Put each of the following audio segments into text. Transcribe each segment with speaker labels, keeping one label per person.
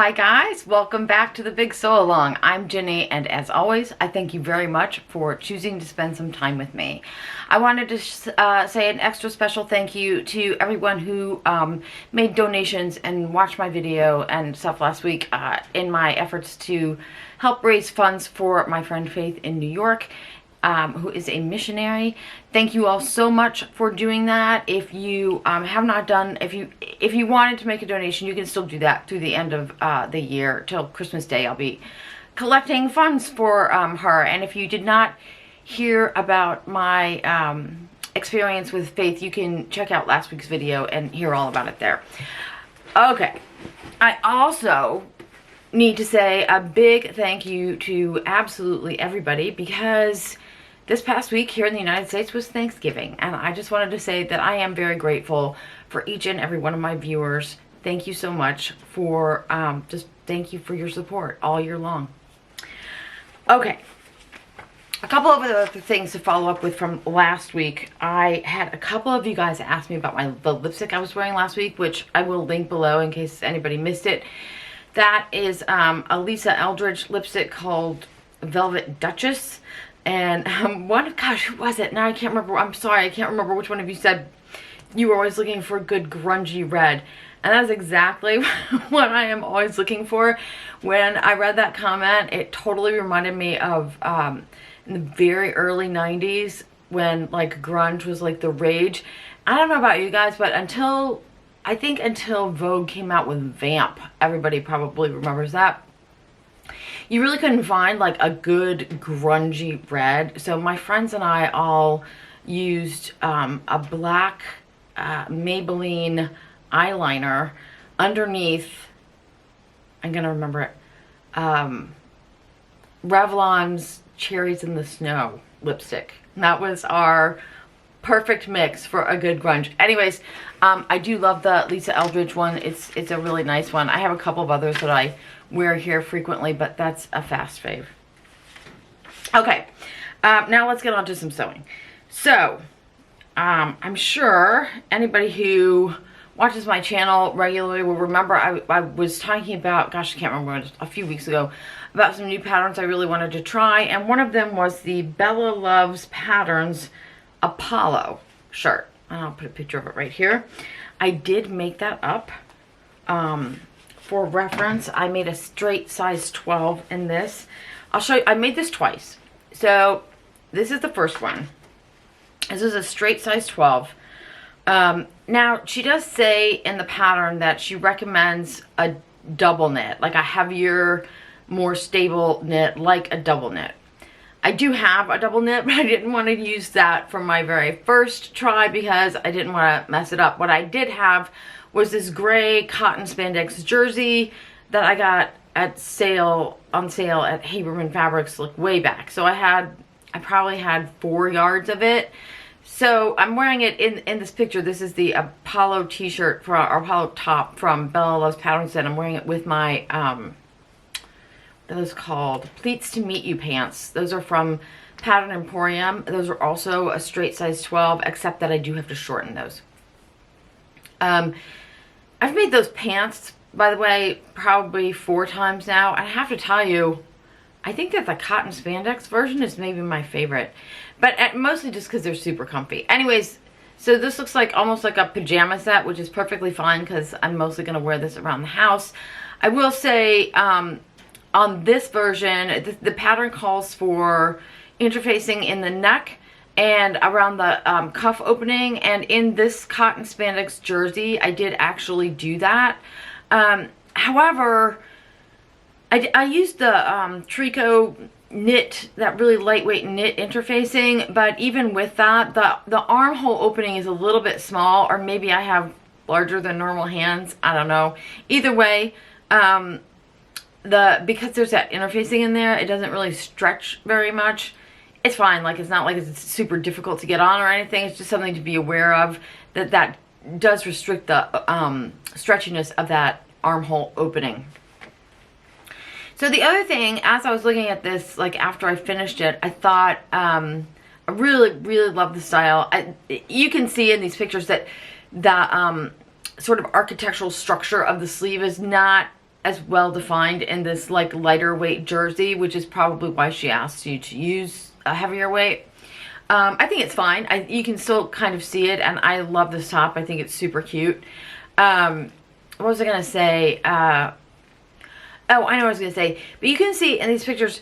Speaker 1: Hi guys, welcome back to the Big Sew Along. I'm Jenny, and as always, I thank you very much for choosing to spend some time with me. I wanted to say an extra special thank you to everyone who made donations and watched my video and stuff last week in my efforts to help raise funds for my friend Faith in New York. Who is a missionary. Thank you all so much for doing that. If you have not done, if you wanted to make a donation, you can still do that through the end of the year till Christmas Day. I'll be collecting funds for her. And if you did not hear about my experience with Faith, you can check out last week's video and hear all about it there. Okay, I also need to say a big thank you to absolutely everybody, because this past week here in the United States was Thanksgiving, and I just wanted to say that I am very grateful for each and every one of my viewers. Thank you so much for, just thank you for your support all year long. Okay, a couple of other things to follow up with from last week. I had a couple of you guys ask me about the lipstick I was wearing last week, which I will link below in case anybody missed it. That is a Lisa Eldridge lipstick called Velvet Duchess. And gosh, who was it? Now I can't remember. I'm sorry, I can't remember which one of you said you were always looking for a good grungy red. And that's exactly what I am always looking for. When I read that comment, it totally reminded me of in the very early 90s when like grunge was like the rage. I don't know about you guys, but I think until Vogue came out with Vamp, everybody probably remembers that, you really couldn't find like a good grungy red. So my friends and I all used a black Maybelline eyeliner underneath, I'm gonna remember it, Revlon's Cherries in the Snow lipstick. And that was our perfect mix for a good grunge. Anyways, I do love the Lisa Eldridge one. It's a really nice one. I have a couple of others that I wear here frequently, but that's a fast fave. Okay, now let's get on to some sewing. So, I'm sure anybody who watches my channel regularly will remember I was talking about, gosh, I can't remember, a few weeks ago, about some new patterns I really wanted to try, and one of them was the Bella Loves Patterns Apollo shirt. I'll put a picture of it right here. I did make that up. For reference, I made a straight size 12 in this. I'll show you, I made this twice. So this is the first one. This is a straight size 12. Now she does say in the pattern that she recommends a double knit, like a heavier, more stable knit, like a double knit. I do have a double knit, but I didn't want to use that for my very first try because I didn't want to mess it up. What I did have was this gray cotton spandex jersey that I got on sale at Haberman Fabrics like way back. So I probably had 4 yards of it. So I'm wearing it in this picture. This is the Apollo t-shirt or Apollo top from Bella Loves Patterns, and I'm wearing it with my those called Pleats to Meet You pants. Those are from Pattern Emporium. Those are also a straight size 12, except that I do have to shorten those. I've made those pants, by the way, probably 4 times now. I have to tell you, I think that the cotton spandex version is maybe my favorite, but mostly just because they're super comfy. Anyways, so this looks like almost like a pajama set, which is perfectly fine because I'm mostly going to wear this around the house. I will say, on this version, the pattern calls for interfacing in the neck and around the cuff opening, and in this cotton spandex jersey I did actually do that. However, I used the tricot knit, that really lightweight knit interfacing, but even with that, the armhole opening is a little bit small, or maybe I have larger than normal hands, I don't know. Either way, because there's that interfacing in there, it doesn't really stretch very much. It's fine, like it's not like it's super difficult to get on or anything. It's just something to be aware of, that does restrict the stretchiness of that armhole opening. So the other thing, as I was looking at this, like after I finished it, I thought, I really, really love the style. You can see in these pictures that the sort of architectural structure of the sleeve is not as well defined in this like lighter weight jersey, which is probably why she asked you to use a heavier weight. I think it's fine. You can still kind of see it, and I love this top. I think it's super cute. What was I gonna say? Oh, I know what I was gonna say. But you can see in these pictures,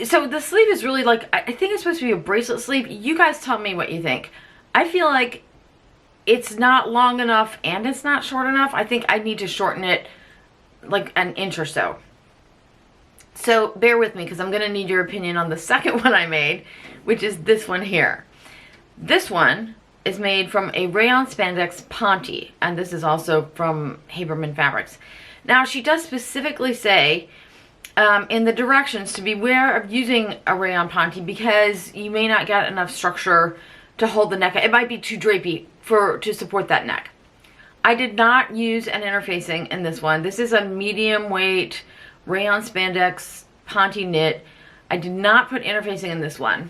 Speaker 1: so the sleeve is really like, I think it's supposed to be a bracelet sleeve. You guys tell me what you think. I feel like it's not long enough and it's not short enough. I think I need to shorten it like an inch or so. So bear with me, because I'm going to need your opinion on the second one I made, which is this one here. This one is made from a rayon spandex ponte, and this is also from Haberman Fabrics. Now, she does specifically say in the directions to beware of using a rayon ponte because you may not get enough structure to hold the neck. It might be too drapey to support that neck. I did not use an interfacing in this one. This is a medium weight rayon spandex ponte knit. I did not put interfacing in this one.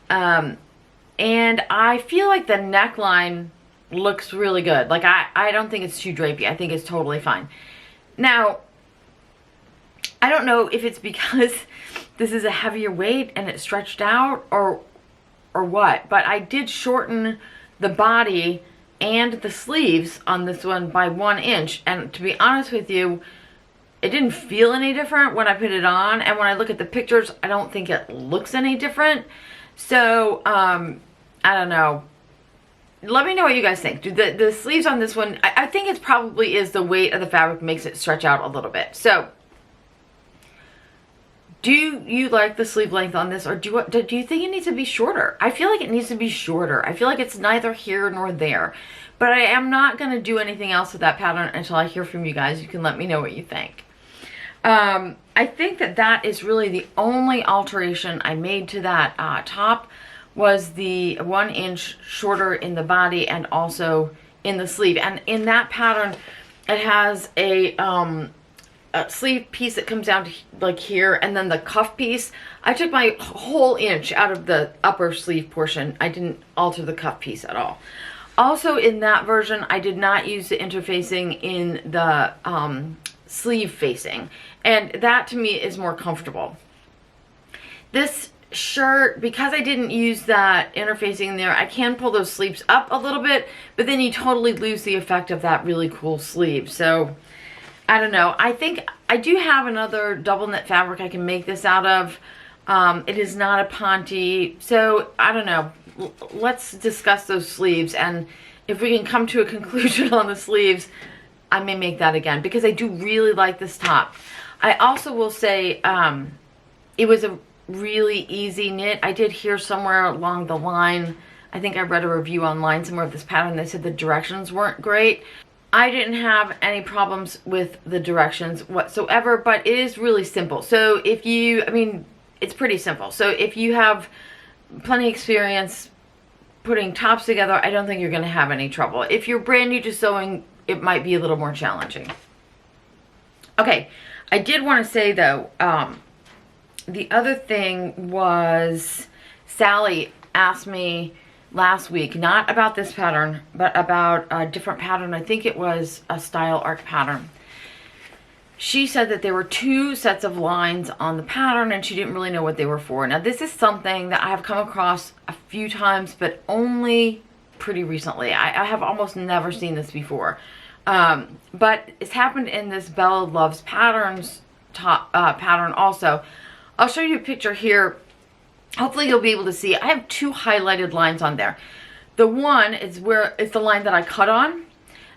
Speaker 1: And I feel like the neckline looks really good. Like I don't think it's too drapey. I think it's totally fine. Now, I don't know if it's because this is a heavier weight and it's stretched out or what, but I did shorten the body and the sleeves on this one by 1 inch. And to be honest with you, it didn't feel any different when I put it on. And when I look at the pictures, I don't think it looks any different. So, I don't know. Let me know what you guys think. Do the sleeves on this one, I think it probably is the weight of the fabric makes it stretch out a little bit. So, do you like the sleeve length on this, or do you think it needs to be shorter? I feel like it needs to be shorter. I feel like it's neither here nor there. But I am not going to do anything else with that pattern until I hear from you guys. You can let me know what you think. I think that is really the only alteration I made to that top, was the 1 inch shorter in the body and also in the sleeve. And in that pattern, it has a sleeve piece that comes down to like here, and then the cuff piece. I took my whole inch out of the upper sleeve portion. I didn't alter the cuff piece at all. Also in that version, I did not use the interfacing in the sleeve facing, and that to me is more comfortable. This shirt, because I didn't use that interfacing there, I can pull those sleeves up a little bit, but then you totally lose the effect of that really cool sleeve. So I don't know. I think I do have another double knit fabric I can make this out of. It is not a ponte, so I don't know. Let's discuss those sleeves, and if we can come to a conclusion on the sleeves, I may make that again, because I do really like this top. I also will say it was a really easy knit. I did hear somewhere along the line, I think I read a review online somewhere of this pattern, they said the directions weren't great. I didn't have any problems with the directions whatsoever, but it is really simple. So if you, I mean, it's pretty simple. So if you have plenty of experience putting tops together, I don't think you're going to have any trouble. If you're brand new to sewing, it might be a little more challenging. Okay, I did want to say though, the other thing was Sally asked me last week, not about this pattern, but about a different pattern. I think it was a style arc pattern. She said that there were 2 sets of lines on the pattern and she didn't really know what they were for. Now this is something that I have come across a few times, but only pretty recently. I have almost never seen this before. But it's happened in this Bella Loves Patterns pattern also. I'll show you a picture here. Hopefully you'll be able to see. I have 2 highlighted lines on there. The one is where it's the line that I cut on,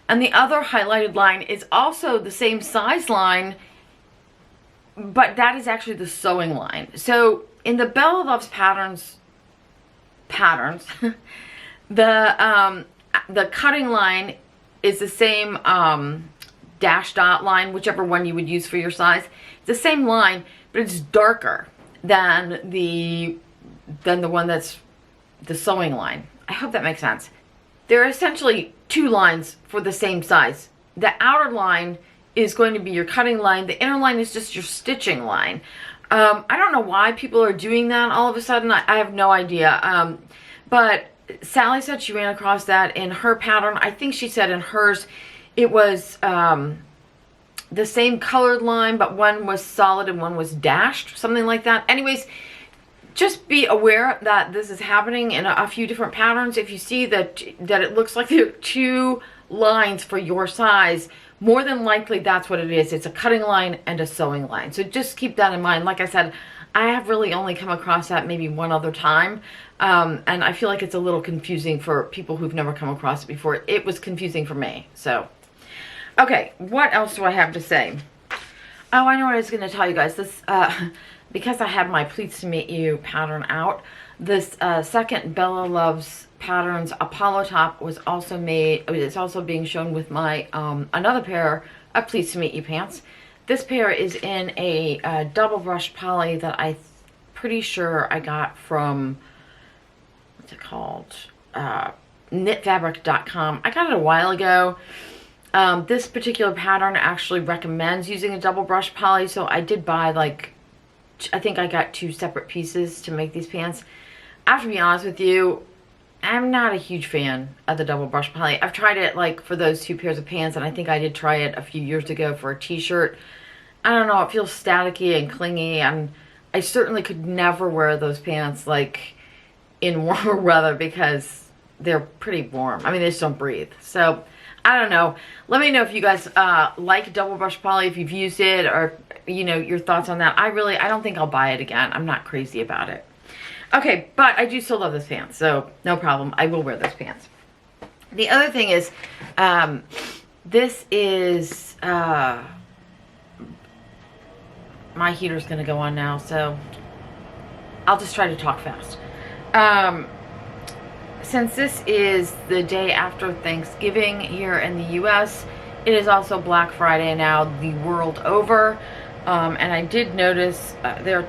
Speaker 1: and the other highlighted line is also the same size line, but that is actually the sewing line. So in the Bella Loves patterns, the cutting line is the same dash dot line, whichever one you would use for your size. It's the same line, but it's darker than the one that's the sewing line. I hope that makes sense. There are essentially 2 lines for the same size. The outer line is going to be your cutting line. The inner line is just your stitching line. I don't know why people are doing that all of a sudden. I have no idea. But Sally said she ran across that in her pattern. I think she said in hers it was the same colored line, but one was solid and one was dashed, something like that. Anyways, just be aware that this is happening in a few different patterns. If you see that it looks like there are two lines for your size, more than likely that's what it is. It's a cutting line and a sewing line. So just keep that in mind. Like I said, I have really only come across that maybe one other time. And I feel like it's a little confusing for people who've never come across it before. It was confusing for me. So, okay, what else do I have to say? Oh, I know what I was going to tell you guys. This, because I had my Pleats to Meet You pattern out, this second Bella Loves Patterns Apollo top was also made. It's also being shown with my another pair of Pleats to Meet You pants. This pair is in a double brush poly that I'm pretty sure I got from, what's it called? Knitfabric.com. I got it a while ago. This particular pattern actually recommends using a double brush poly, so I did buy, like, I think I got 2 separate pieces to make these pants. I have to be honest with you, I'm not a huge fan of the double brush poly. I've tried it, like, for those 2 pairs of pants, and I think I did try it a few years ago for a t-shirt. I don't know, it feels staticky and clingy, and I certainly could never wear those pants, like, in warmer weather because they're pretty warm. I mean, they just don't breathe. So, I don't know. Let me know if you guys like double brush poly, if you've used it, or, you know, your thoughts on that. I don't think I'll buy it again. I'm not crazy about it. Okay, but I do still love this pants, so no problem. I will wear those pants. The other thing is, this is, my heater's going to go on now, so I'll just try to talk fast. Since this is the day after Thanksgiving here in the U.S., it is also Black Friday now the world over, and I did notice there are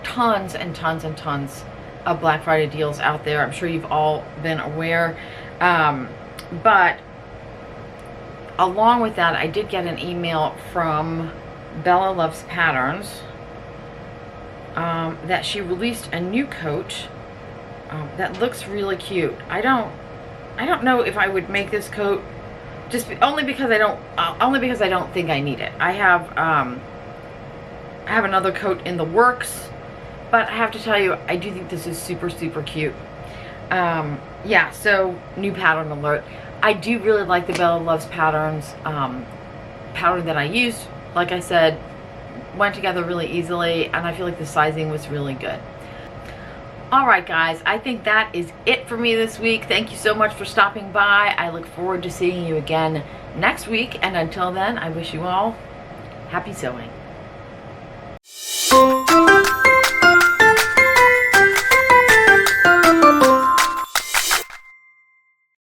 Speaker 1: tons and tons and tons of Black Friday deals out there. I'm sure you've all been aware, but along with that, I did get an email from Bella Loves Patterns that she released a new coat that looks really cute. I don't know if I would make this coat, just only because I don't think I need it. I have another coat in the works, but I have to tell you, I do think this is super, super cute. Yeah, so new pattern alert. I do really like the Bella Loves Patterns pattern that I used. Like I said, went together really easily, and I feel like the sizing was really good. Alright guys, I think that is it for me this week. Thank you so much for stopping by. I look forward to seeing you again next week, and until then, I wish you all happy sewing.